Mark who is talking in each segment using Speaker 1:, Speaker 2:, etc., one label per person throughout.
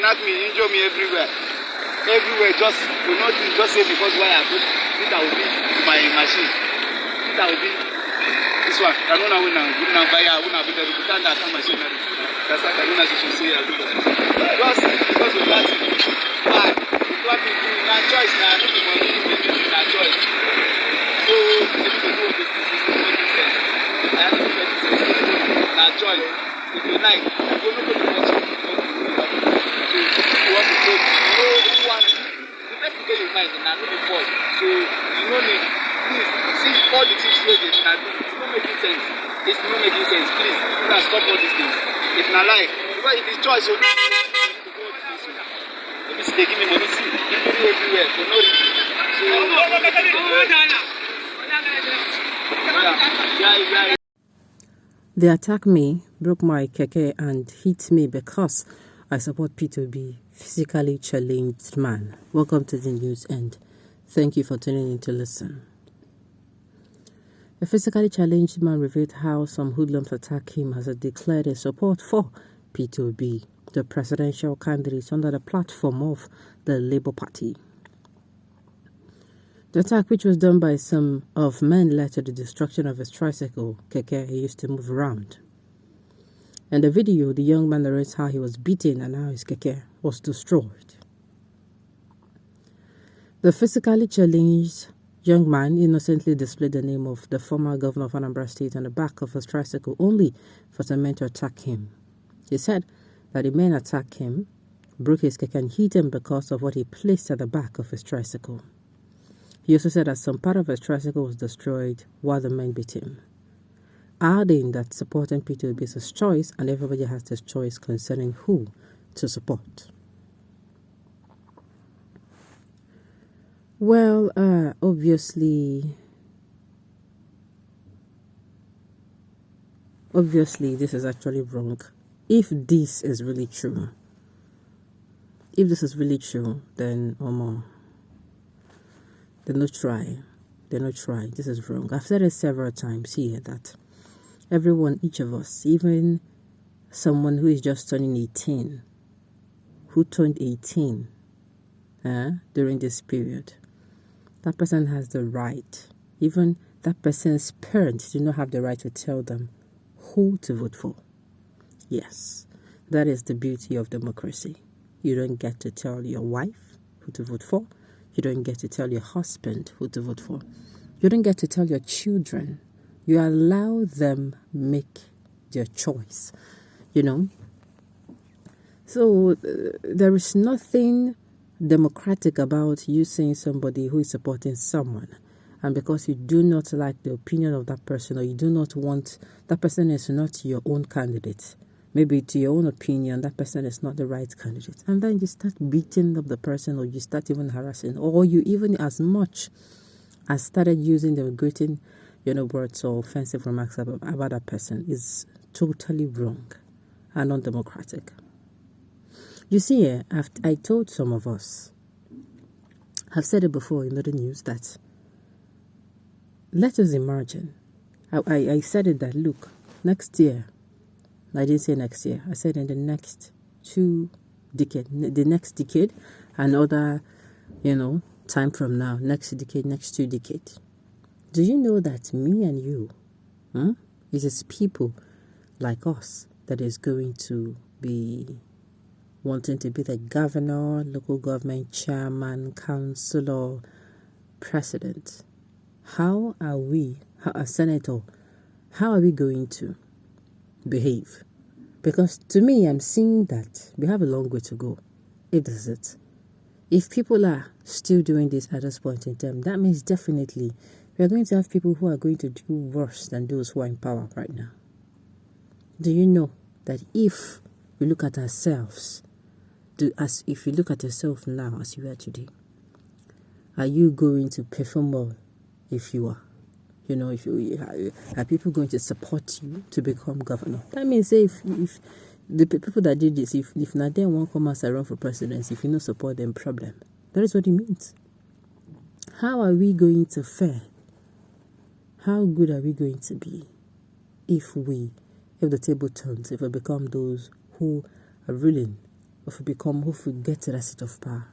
Speaker 1: kidnap me, injure me everywhere. Everywhere, just do nothing, just say because why I put it will be my machine. It will be this one. I don't know when I'm buy a when I be the return that machine. That's what I don't know to say. Just because of that. Why? What we do na choice na no be money we dey na choice. So if you know this is not sense. I have to make sense. Na choice. If you like, you go no go to watch. You want to take, you want the best thing you mind na no be fall. So you no need please see all the things wey dey na do it's not making sense. It's not making sense. Please you can stop all these things. If na lie, because it is choice. So they give me money, see, give me everywhere for no reason. So,
Speaker 2: They attacked me, broke my keke and hit me because I support P2B, physically challenged man. Welcome to the news and thank you for tuning in to listen. A physically challenged man revealed how some hoodlums attacked him as he declared his support for P2B, the presidential candidate under the platform of the Labour Party. The attack, which was done by some of men, led to the destruction of his tricycle, keke, he used to move around. In the video, the young man narrates how he was beaten and how his keke was destroyed. The physically challenged young man innocently displayed the name of the former governor of Anambra State on the back of his tricycle only for some men to attack him. He said that the men attacked him, broke his keke and hit him because of what he placed at the back of his tricycle. He also said that some part of his tricycle was destroyed while the men beat him, adding that supporting P2B is his choice and everybody has this choice concerning who to support. Well, obviously this is actually wrong. If this is really true, then they no try. This is wrong. I've said it several times here that everyone, each of us, even someone who is just turning 18, who turned 18 during this period, that person has the right. Even that person's parents do not have the right to tell them who to vote for. Yes, that is the beauty of democracy. You don't get to tell your wife who to vote for. You don't get to tell your husband who to vote for. You don't get to tell your children. You allow them make their choice, So there is nothing democratic about you saying somebody who is supporting someone, and because you do not like the opinion of that person, or you do not want, that person is not your own candidate. Maybe to your own opinion, that person is not the right candidate. And then you start beating up the person, or you start even harassing, or you even as much as started using the grating, words or offensive remarks about that person is totally wrong and undemocratic. You see, I told some of us, I've said it before in the news, that let us imagine. I said it that, look, next year, I didn't say next year. I said in the next the next decade, another, time from now, next decade, next 2 decades. Do you know that me and you, it is people like us that is going to be wanting to be the governor, local government chairman, councillor, president? How are we, a senator, how are we going to behave? Because to me, I'm seeing that we have a long way to go, if this is it. If people are still doing this at this point in time, that means definitely we are going to have people who are going to do worse than those who are in power right now. Do you know that if we look at ourselves, if you look at yourself now as you are today, are you going to perform well if you are? Are people going to support you to become governor? That means if the people that did this, if not they won't come as a run for presidency, if you don't support them, problem. That is what it means. How are we going to fare? How good are we going to be if the table turns, if we become those who are ruling if we get to that seat of power?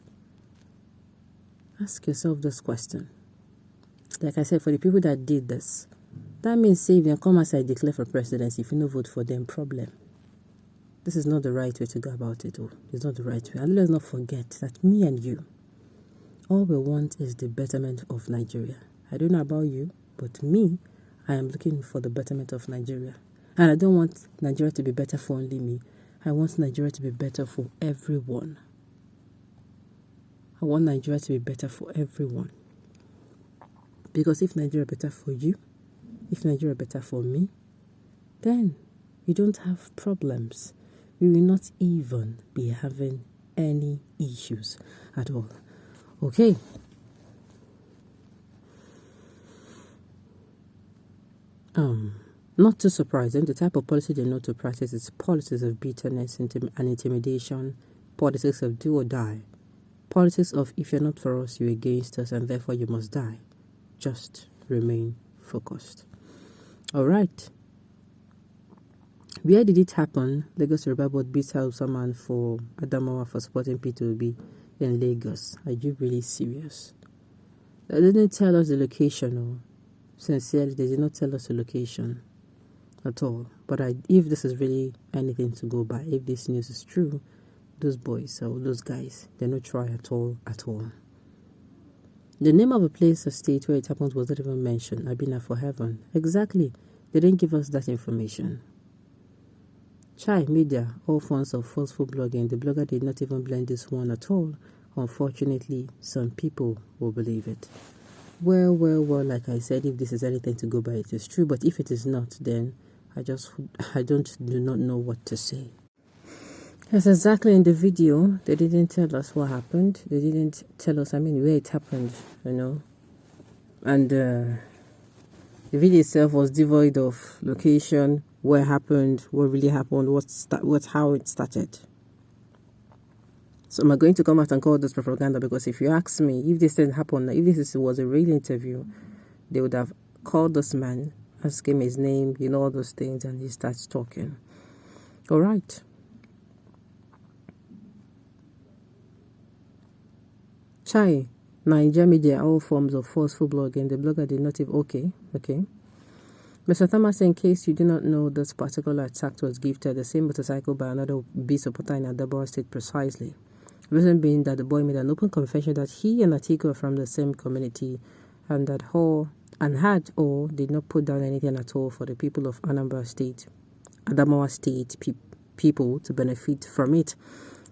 Speaker 2: Ask yourself this question. Like I said, for the people that did this, that means say if they come outside declare for presidency, if you no vote for them, problem. This is not the right way to go about it. It's not the right way. And let's not forget that me and you, all we want is the betterment of Nigeria. I don't know about you, but me, I am looking for the betterment of Nigeria. And I don't want Nigeria to be better for only me. I want Nigeria to be better for everyone. I want Nigeria to be better for everyone. Because if Nigeria is better for you, if Nigeria is better for me, then we don't have problems. We will not even be having any issues at all. Okay. Not too surprising, the type of policy they know to practice is policies of bitterness and intimidation, politics of do or die, politics of if you're not for us, you're against us, and therefore you must die. Just remain focused. All right. Where did it happen? Lagos Yoruba board beat out someone for Adamawa for supporting P2B in Lagos. Are you really serious? They didn't tell us the location. Or sincerely, they did not tell us the location at all. But if this is really anything to go by, if this news is true, those boys or those guys, they're not try at all. The name of a place or state where it happened was not even mentioned. Abina for heaven. Exactly. They didn't give us that information. Chai media, all forms of falsehood blogging. The blogger did not even blend this one at all. Unfortunately, some people will believe it. Well, like I said, if this is anything to go by, it is true. But if it is not, then I do not know what to say. Yes, exactly. In the video, they didn't tell us what happened. They didn't tell us, where it happened, And the video itself was devoid of location, where it happened, what really happened, how it started. So am I going to come out and call this propaganda? Because if you ask me, if this didn't happen, if this was a real interview, they would have called this man, asked him his name, all those things, and he starts talking. All right. Chai, Nigeria media, all forms of falsehood blogging. The blogger did not even... Okay. Mr. Thomas, in case you do not know, this particular attack was gifted the same motorcycle by another B supporter in Adamawa State precisely. Reason being that the boy made an open confession that he and Âťťâçk were from the same community and that did not put down anything at all for the people of Adamawa State people to benefit from it.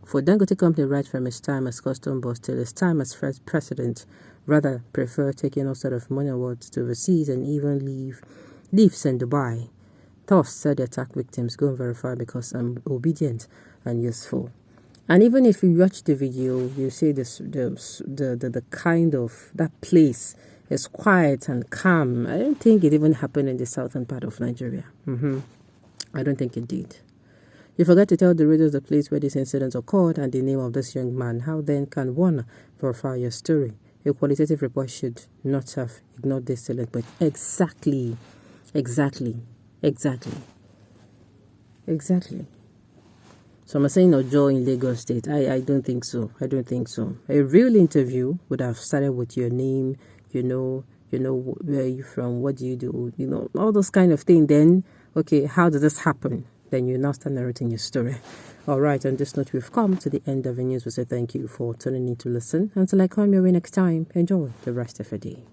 Speaker 2: For Dangote company right from his time as custom boss till his time as first president, rather prefer taking all sort of money awards to overseas and even lives in Dubai. Thus, said the attack victims, go and verify because I'm obedient and useful. And even if you watch the video, you see the kind of that place is quiet and calm. I don't think it even happened in the southern part of Nigeria. I don't think it did. You forgot to tell the readers the place where this incident occurred and the name of this young man. How then can one verify your story? A qualitative report should not have ignored this salient point. Exactly. So I'm saying Ojo in Lagos State. I don't think so. A real interview would have started with your name, where are you from, what do you do, all those kind of things. Then, okay, how did this happen? Then you now start narrating your story. All right, on this note, we've come to the end of the news. We say thank you for tuning in to listen. Until I come your way next time, enjoy the rest of the day.